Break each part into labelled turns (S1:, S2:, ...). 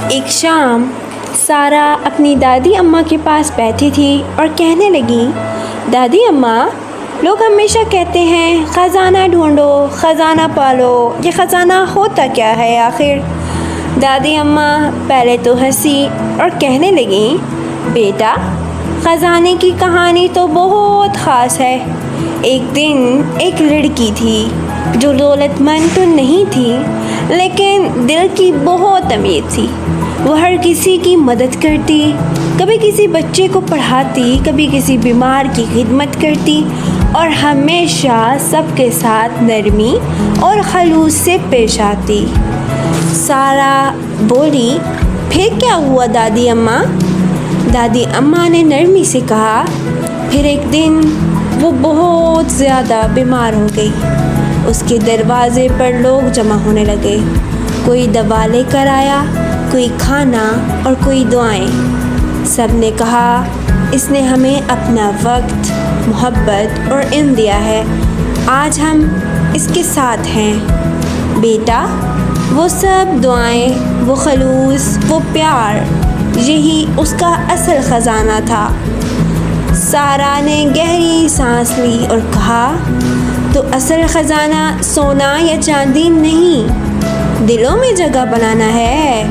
S1: ایک شام سارہ اپنی دادی اماں کے پاس بیٹھی تھی اور کہنے لگی، دادی اماں، لوگ ہمیشہ کہتے ہیں خزانہ ڈھونڈو، خزانہ پالو، یہ خزانہ ہوتا کیا ہے آخر؟ دادی اماں پہلے تو ہنسی اور کہنے لگیں، بیٹا، خزانے کی کہانی تو بہت خاص ہے۔ ایک دن ایک لڑکی تھی جو دولت مند تو نہیں تھی لیکن دل کی بہت امیر تھی۔ وہ ہر کسی کی مدد کرتی، کبھی کسی بچے کو پڑھاتی، کبھی کسی بیمار کی خدمت کرتی اور ہمیشہ سب کے ساتھ نرمی اور خلوص سے پیش آتی۔ سارہ بولی، پھر کیا ہوا دادی اماں؟ دادی اماں نے نرمی سے کہا، پھر ایک دن وہ بہت زیادہ بیمار ہو گئی۔ اس کے دروازے پر لوگ جمع ہونے لگے، کوئی دوا لے کر آیا، کوئی کھانا اور کوئی دعائیں۔ سب نے کہا، اس نے ہمیں اپنا وقت، محبت اور علم دیا ہے، آج ہم اس کے ساتھ ہیں۔ بیٹا، وہ سب دعائیں، وہ خلوص، وہ پیار، یہی اس کا اصل خزانہ تھا۔ سارہ نے گہری سانس لی اور کہا، تو اصل خزانہ سونا یا چاندی نہیں، دلوں میں جگہ بنانا ہے۔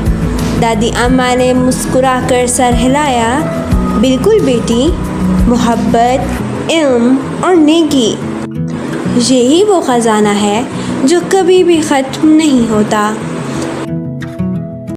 S1: دادی اماں نے مسکرا کر سر ہلایا، بالکل بیٹی، محبت، علم اور نیکی، یہی وہ خزانہ ہے جو کبھی بھی ختم نہیں ہوتا۔